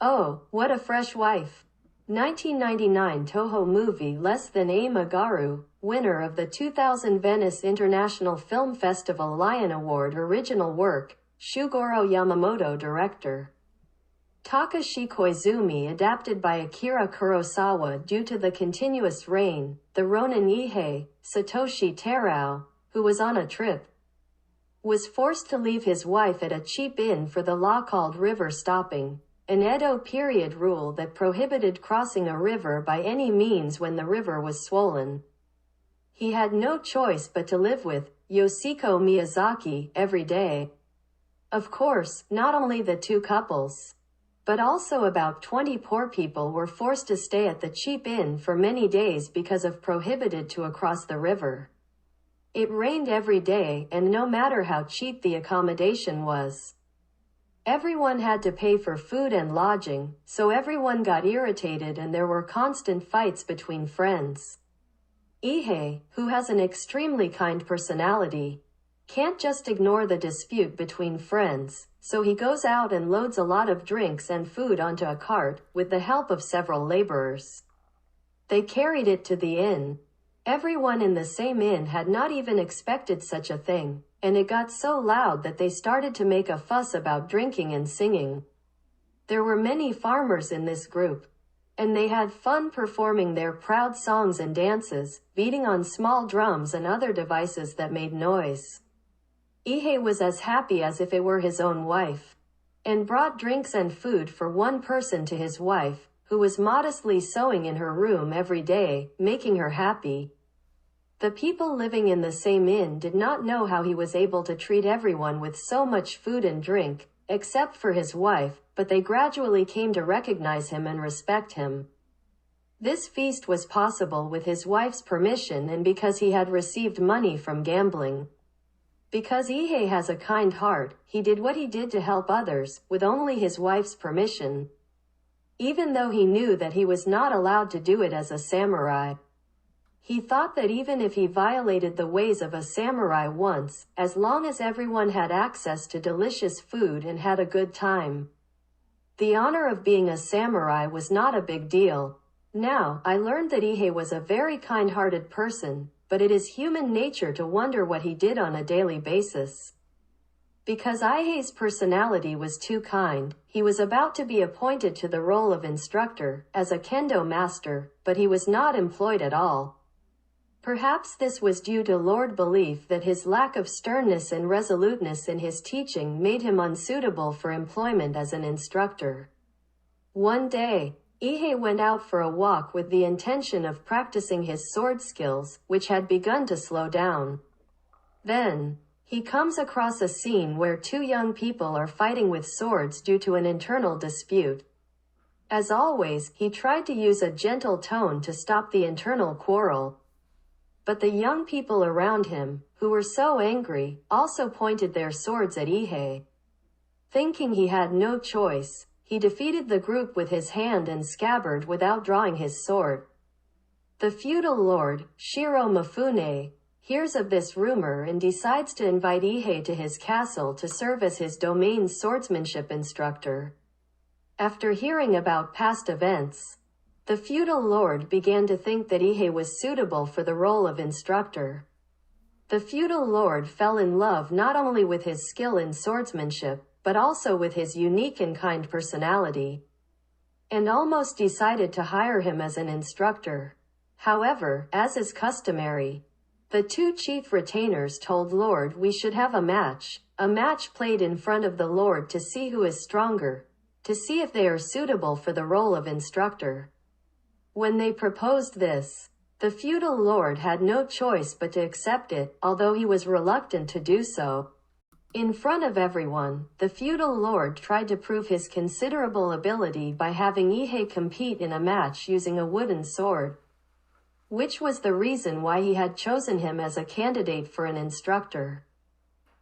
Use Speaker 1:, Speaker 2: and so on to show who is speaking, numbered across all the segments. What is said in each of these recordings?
Speaker 1: Oh, what a fresh wife. 1999 Toho movie Less Than Ame Agaru, winner of the 2000 Venice International Film Festival Lion Award. Original work, Shugoro Yamamoto director. Takashi Koizumi adapted by Akira Kurosawa. Due to the continuous rain, the Ronin Ihei, Satoshi Terao, who was on a trip, was forced to leave his wife at a cheap inn for the law called river stopping, an Edo period rule that prohibited crossing a river by any means when the river was swollen. He had no choice but to live with Yoshiko Miyazaki every day. Of course, not only the two couples, but also about 20 poor people were forced to stay at the cheap inn for many days because of prohibited to across the river. It rained every day, and no matter how cheap the accommodation was, everyone had to pay for food and lodging, so everyone got irritated and there were constant fights between friends. Ihei, who has an extremely kind personality, can't just ignore the dispute between friends, so he goes out and loads a lot of drinks and food onto a cart, with the help of several laborers. They carried it to the inn. Everyone in the same inn had not even expected such a thing, and it got so loud that they started to make a fuss about drinking and singing. There were many farmers in this group, and they had fun performing their proud songs and dances, beating on small drums and other devices that made noise. Ihei was as happy as if it were his own wife, and brought drinks and food for one person to his wife, who was modestly sewing in her room every day, making her happy. The people living in the same inn did not know how he was able to treat everyone with so much food and drink, except for his wife, but they gradually came to recognize him and respect him. This feast was possible with his wife's permission and because he had received money from gambling. Because Ihei has a kind heart, he did what he did to help others, with only his wife's permission, even though he knew that he was not allowed to do it as a samurai. He thought that even if he violated the ways of a samurai once, as long as everyone had access to delicious food and had a good time, the honor of being a samurai was not a big deal. Now, I learned that Ihei was a very kind-hearted person, but it is human nature to wonder what he did on a daily basis. Because Ihei's personality was too kind, he was about to be appointed to the role of instructor, as a kendo master, but he was not employed at all. Perhaps this was due to Lord belief that his lack of sternness and resoluteness in his teaching made him unsuitable for employment as an instructor. One day, Ihei went out for a walk with the intention of practicing his sword skills, which had begun to slow down. Then, he comes across a scene where two young people are fighting with swords due to an internal dispute. As always, he tried to use a gentle tone to stop the internal quarrel. But the young people around him, who were so angry, also pointed their swords at Ihei. Thinking he had no choice, he defeated the group with his hand and scabbard without drawing his sword. The feudal lord, Shiro Mifune, hears of this rumor and decides to invite Ihei to his castle to serve as his domain's swordsmanship instructor. After hearing about past events, the feudal lord began to think that Ihei was suitable for the role of instructor. The feudal lord fell in love not only with his skill in swordsmanship, but also with his unique and kind personality, and almost decided to hire him as an instructor. However, as is customary, the two chief retainers told Lord we should have a match played in front of the Lord to see who is stronger, to see if they are suitable for the role of instructor. When they proposed this, the feudal lord had no choice but to accept it, although he was reluctant to do so. In front of everyone, the feudal lord tried to prove his considerable ability by having Ihei compete in a match using a wooden sword, which was the reason why he had chosen him as a candidate for an instructor.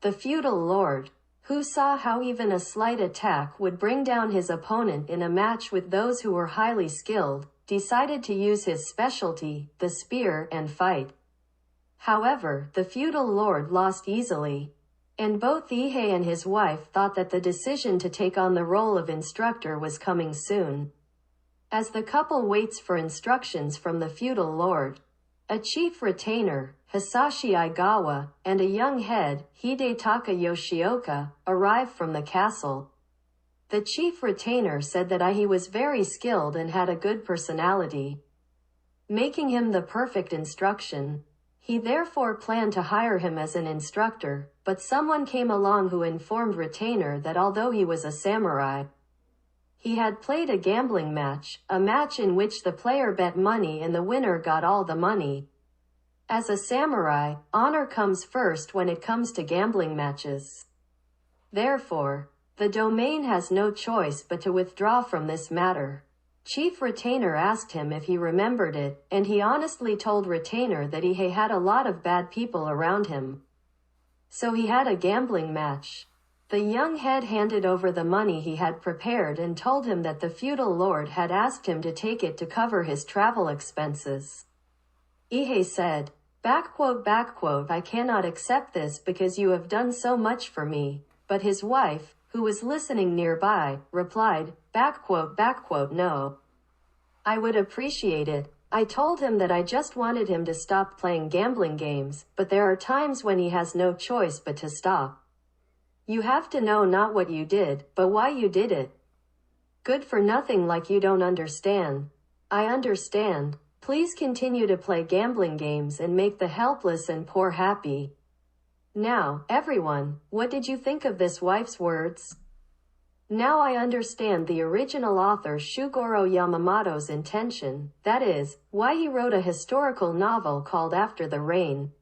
Speaker 1: The feudal lord, who saw how even a slight attack would bring down his opponent in a match with those who were highly skilled, decided to use his specialty, the spear, and fight. However, the feudal lord lost easily, and both Ihei and his wife thought that the decision to take on the role of instructor was coming soon. As the couple waits for instructions from the feudal lord, a chief retainer, Hisashi Aigawa, and a young head, Hidetaka Yoshioka, arrive from the castle. The chief retainer said that Ihei was very skilled and had a good personality, making him the perfect instruction. He therefore planned to hire him as an instructor, but someone came along who informed retainer that although he was a samurai, he had played a gambling match, a match in which the player bet money and the winner got all the money. As a samurai, honor comes first when it comes to gambling matches. Therefore, the domain has no choice but to withdraw from this matter. Chief Retainer asked him if he remembered it, and he honestly told Retainer that Ihei had a lot of bad people around him. So he had a gambling match. The young head handed over the money he had prepared and told him that the feudal lord had asked him to take it to cover his travel expenses. Ihei said, "I cannot accept this because you have done so much for me," but his wife, who was listening nearby, replied, "No. I would appreciate it." I told him that I just wanted him to stop playing gambling games, but there are times when he has no choice but to stop. You have to know not what you did, but why you did it. Good for nothing like you don't understand. I understand. Please continue to play gambling games and make the helpless and poor happy. Now, everyone, what did you think of this wife's words? Now I understand the original author Shugoro Yamamoto's intention, that is, why he wrote a historical novel called After the Rain.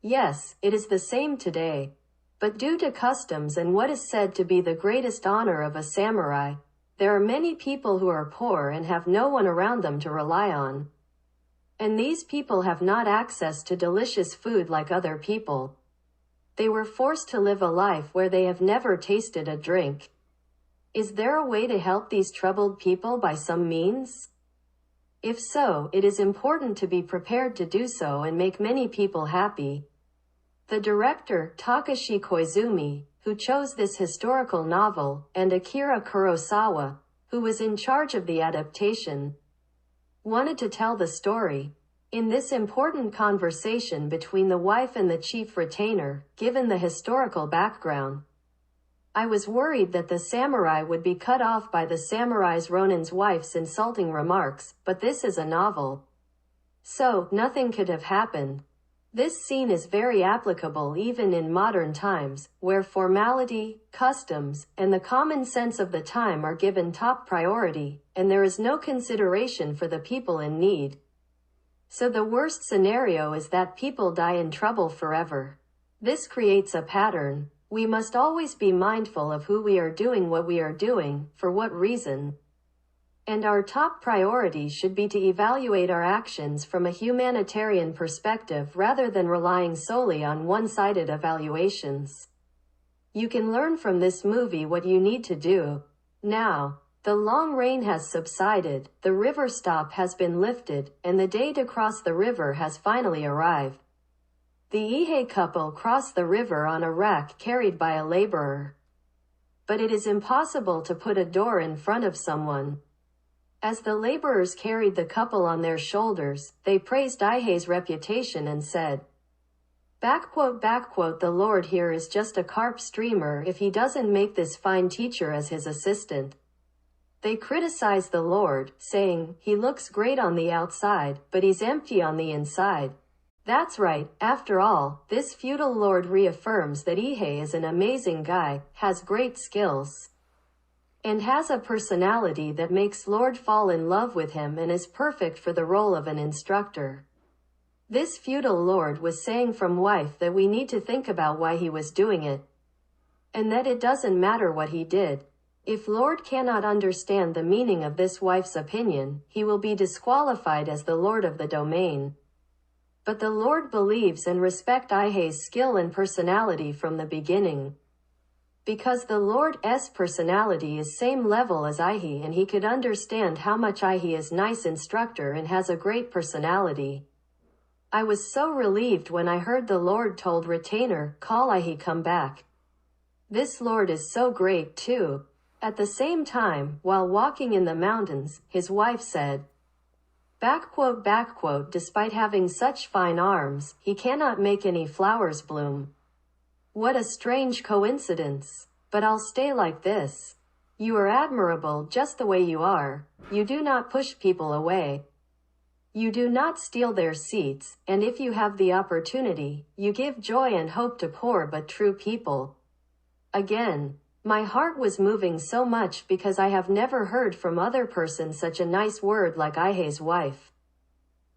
Speaker 1: Yes, it is the same today. But due to customs and what is said to be the greatest honor of a samurai, there are many people who are poor and have no one around them to rely on. And these people have not access to delicious food like other people. They were forced to live a life where they have never tasted a drink. Is there a way to help these troubled people by some means? If so, it is important to be prepared to do so and make many people happy. The director, Takashi Koizumi, who chose this historical novel, and Akira Kurosawa, who was in charge of the adaptation, wanted to tell the story. In this important conversation between the wife and the chief retainer, given the historical background, I was worried that the samurai would be cut off by the samurai's Ronin's wife's insulting remarks, but this is a novel, so nothing could have happened. This scene is very applicable even in modern times, where formality, customs, and the common sense of the time are given top priority, and there is no consideration for the people in need. So the worst scenario is that people die in trouble forever. This creates a pattern. We must always be mindful of who we are doing what we are doing, for what reason. And our top priority should be to evaluate our actions from a humanitarian perspective rather than relying solely on one-sided evaluations. You can learn from this movie what you need to do. Now, the long rain has subsided, the river stop has been lifted, and the day to cross the river has finally arrived. The Ihei couple cross the river on a rack carried by a laborer. But it is impossible to put a door in front of someone. As the laborers carried the couple on their shoulders, they praised Ihei's reputation and said, "The Lord here is just a carp streamer if he doesn't make this fine teacher as his assistant." They criticized the Lord, saying, "He looks great on the outside, but he's empty on the inside." That's right, after all, this feudal lord reaffirms that Ihei is an amazing guy, has great skills, and has a personality that makes Lord fall in love with him and is perfect for the role of an instructor. This feudal lord was saying from wife that we need to think about why he was doing it, and that it doesn't matter what he did. If Lord cannot understand the meaning of this wife's opinion, he will be disqualified as the lord of the domain. But the Lord believes and respects Ihei's skill and personality from the beginning. Because the Lord's personality is same level as Ihei and he could understand how much Ihei is nice instructor and has a great personality. I was so relieved when I heard the Lord told retainer, "Call Ihei come back." This lord is so great too. At the same time, while walking in the mountains, his wife said, despite having such fine arms, he cannot make any flowers bloom. What a strange coincidence. But I'll stay like this. You are admirable just the way you are. You do not push people away. You do not steal their seats, and if you have the opportunity, you give joy and hope to poor but true people. Again, my heart was moving so much because I have never heard from other person such a nice word like Ihei's wife.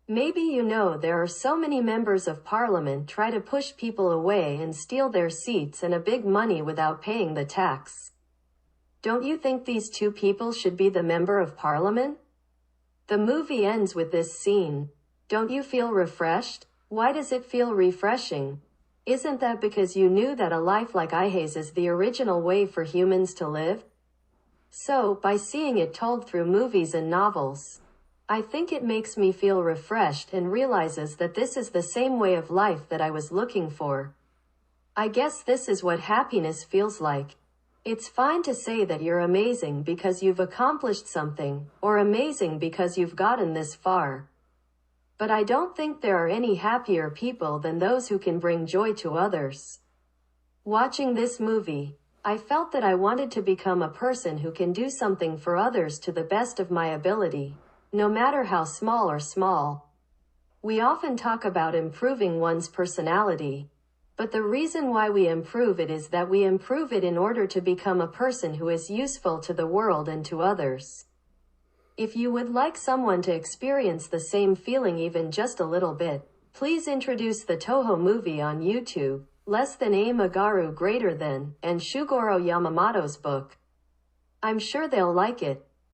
Speaker 1: Maybe you know there are so many members of parliament try to push people away and steal their seats and a big money without paying the tax. Don't you think these two people should be the member of parliament? The movie ends with this scene. Don't you feel refreshed? Why does it feel refreshing? Isn't that because you knew that a life like Ihei's is the original way for humans to live? So, by seeing it told through movies and novels, I think it makes me feel refreshed and realizes that this is the same way of life that I was looking for. I guess this is what happiness feels like. It's fine to say that you're amazing because you've accomplished something, or amazing because you've gotten this far. But I don't think there are any happier people than those who can bring joy to others. Watching this movie, I felt that I wanted to become a person who can do something for others to the best of my ability, no matter how small. We often talk about improving one's personality, but the reason why we improve it is that we improve it in order to become a person who is useful to the world and to others. If you would like someone to experience the same feeling even just a little bit, please introduce the Toho movie on YouTube, Less Than Ame Agaru Greater Than, and Shugoro Yamamoto's book. I'm sure they'll like it.